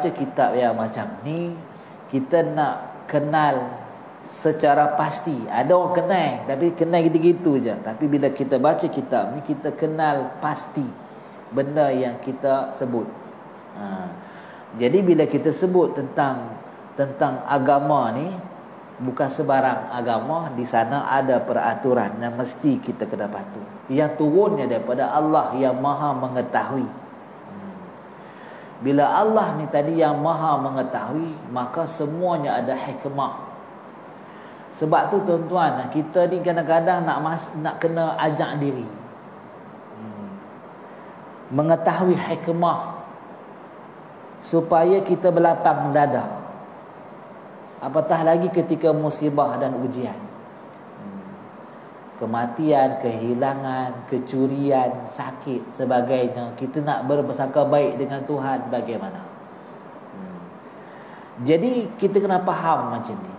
kitab yang macam ni, kita nak kenal secara pasti. Ada orang kenal, tapi kenal gitu-gitu je. Tapi bila kita baca kitab ni, kita kenal pasti benda yang kita sebut. Jadi bila kita sebut tentang agama ni, bukan sebarang agama. Di sana ada peraturan yang mesti kita kena patuh, yang turunnya daripada Allah yang maha mengetahui. Bila Allah ni tadi yang maha mengetahui, maka semuanya ada hikmah. Sebab tu tuan-tuan, kita ni kadang-kadang nak kena ajak diri mengetahui hikmah, supaya kita berlapang dada, apatah lagi ketika musibah dan ujian, kematian, kehilangan, kecurian, sakit, sebagainya. Kita nak bersangka baik dengan Tuhan bagaimana? Jadi kita kena faham macam ni.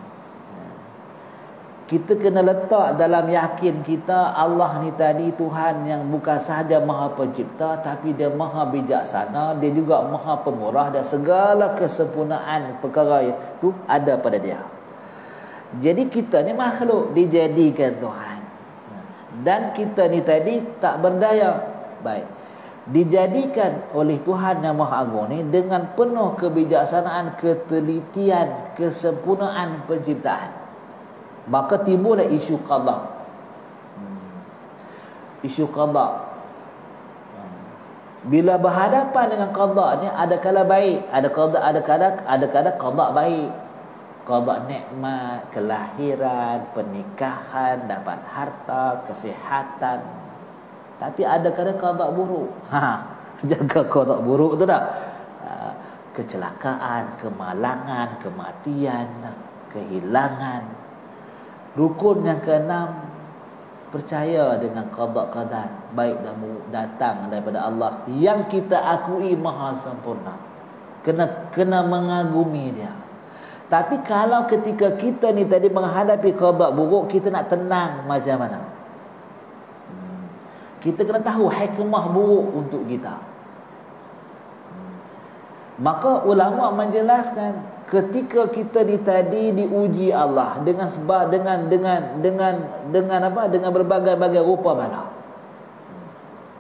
Kita kena letak dalam yakin kita, Allah ni tadi Tuhan yang bukan sahaja maha pencipta, tapi dia maha bijaksana, dia juga maha pemurah, dan segala kesempurnaan perkara itu ada pada dia. Jadi kita ni makhluk dijadikan Tuhan, dan kita ni tadi tak berdaya. Baik, dijadikan oleh Tuhan yang Maha Agung ni dengan penuh kebijaksanaan, ketelitian, kesempurnaan penciptaan. Maka timbullah isu qada. Isu qada. Bila berhadapan dengan qada ni, ada kala baik, ada kala qada baik. Qada nikmat, kelahiran, pernikahan, dapat harta, kesihatan. Tapi ada kala qada buruk. Jaga qada buruk tu tak? Kecelakaan, kemalangan, kematian, kehilangan. Rukun yang keenam, percaya dengan qada qadar baik dan buruk datang daripada Allah yang kita akui maha sempurna. Kena mengagumi dia. Tapi kalau ketika kita ni tadi menghadapi qada buruk, kita nak tenang macam mana? Kita kena tahu hikmah buruk untuk kita. Maka ulama menjelaskan, ketika kita ni tadi diuji Allah dengan berbagai-bagai rupa bala.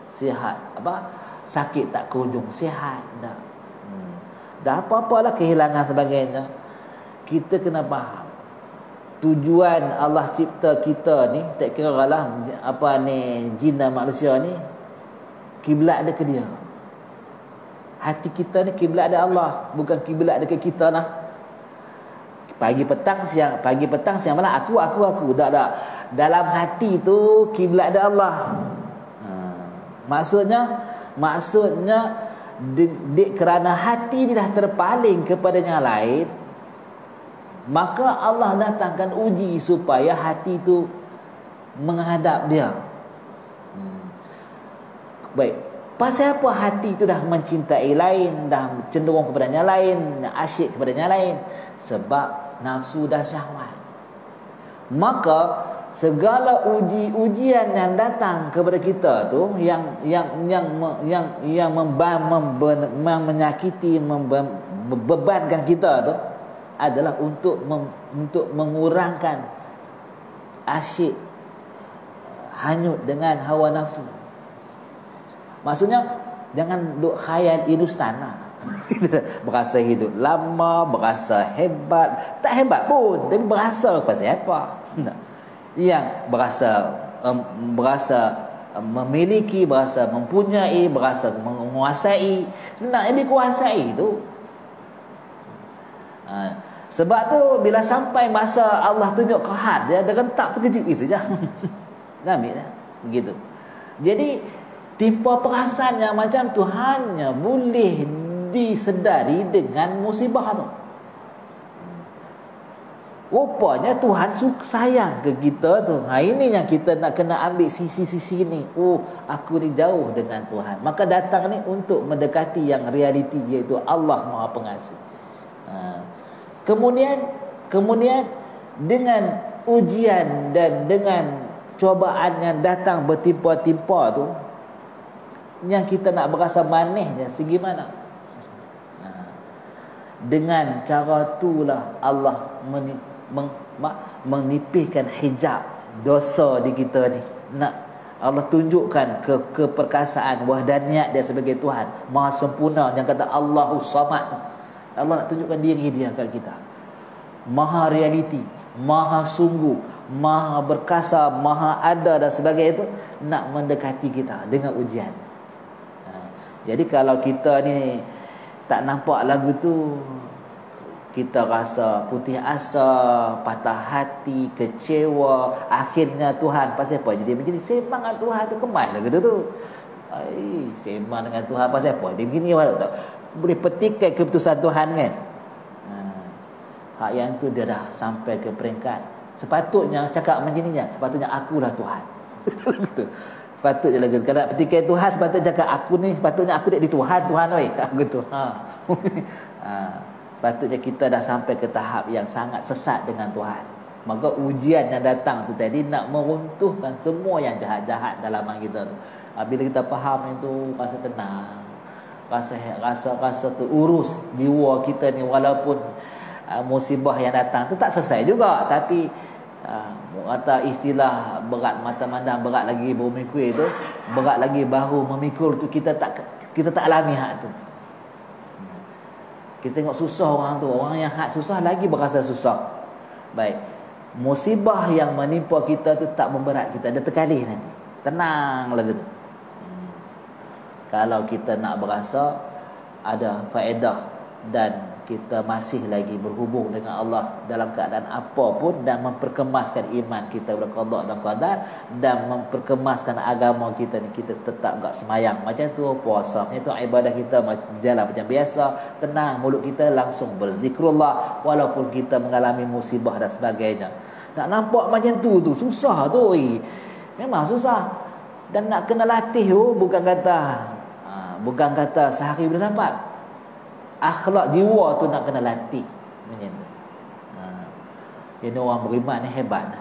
Sihat, sakit tak kunjung sihat dah. Dah apa-apalah kehilangan sebagainya. Kita kena faham tujuan Allah cipta kita ni, tak kira lah jin dan manusia ni, kiblat dia ke dia. Hati kita ni kiblat dia Allah, bukan kiblat dekat kita lah. Pagi petang siang malam aku. Tak. Dalam hati tu kiblat dia Allah. Maksudnya kerana hati ni dah terpaling kepada yang lain, maka Allah datangkan uji supaya hati tu menghadap dia. Baik, pasal apa hati tu dah mencintai lain, dah cenderung kepada yang lain, asyik kepada yang lain? Sebab nafsu dah syahwat. Maka segala ujian yang datang kepada kita tu, yang menyakiti, membebankan kita tu, adalah untuk mengurangkan asyik hanyut dengan hawa nafsu. Maksudnya jangan duk khayal Hindustan lah. Berasa hidup lama, berasa hebat. Tak hebat pun, tapi berasa pasal apa? Yang berasa memiliki, berasa mempunyai, berasa menguasai. Nak dikuasai tu. Sebab tu bila sampai masa Allah tunjuk qahar, dia rentak terkejut itu je. Ambil dah. Begitu. Jadi timpa perasaan yang macam tu hanya boleh disedari dengan musibah tu. Rupanya Tuhan sayang ke kita tu. Ini yang kita nak kena ambil sisi-sisi ni. Aku ni jauh dengan Tuhan. Maka datang ni untuk mendekati yang realiti, iaitu Allah Maha Pengasih. Kemudian dengan ujian dan dengan cobaan yang datang bertimpa-timpa tu, yang kita nak berasa manisnya segi mana? Dengan cara itulah Allah menipihkan hijab dosa di kita ni. Nak Allah tunjukkan keperkasaan wahdaniyat dia sebagai Tuhan Maha sempurna. Yang kata Allahu Samad, Allah nak tunjukkan diri dia kat kita. Maha realiti, maha sungguh, maha berkasa, maha ada dan sebagainya itu, nak mendekati kita dengan ujian. Jadi kalau kita ni tak nampak lagu tu, kita rasa putih asa, patah hati, kecewa. Akhirnya Tuhan pasal apa? Jadi menjadi sembang dengan Tuhan tu, kemas lah kata tu. Sembang dengan Tuhan pasal apa? Dia begini tak boleh petikai keputusan Tuhan kan. Hak yang tu dia dah sampai ke peringkat sepatutnya cakap macam ni, sepatutnya akulah Tuhan. Sepatutnya lagi kalau petikai Tuhan, sepatutnya cakap aku ni, sepatutnya aku di Tuhan oi. Gitu. Sepatutnya kita dah sampai ke tahap yang sangat sesat dengan Tuhan. Maka ujian yang datang tu tadi nak meruntuhkan semua yang jahat-jahat dalam kita tu. Bila kita faham itu, rasa tenang, rasa terurus jiwa kita ni. Walaupun musibah yang datang tu tak selesai juga, tapi kata istilah berat mata mandang, berat lagi bahu memikul tu, berat lagi bahu memikul tu, kita tak alami hak tu. Kita tengok susah orang tu, orang yang hak susah lagi berasa susah. Baik, musibah yang menimpa kita tu tak memberat kita, dia terkalih nanti. Tenang lagi tu. Kalau kita nak berasa ada faedah dan kita masih lagi berhubung dengan Allah dalam keadaan apa pun, dan memperkemaskan iman kita kepada qada dan qadar, dan memperkemaskan agama kita ni, kita tetap enggak semayang macam tu, puasa macam tu, ibadah kita berjalan macam biasa, tenang, mulut kita langsung berzikrullah walaupun kita mengalami musibah dan sebagainya. Nak nampak macam tu susah tu, memang susah. Dan nak kena latih tu, bukan kata sehari boleh dapat. Akhlak jiwa tu nak kena latih macam tu. Jadi orang beriman ni hebat.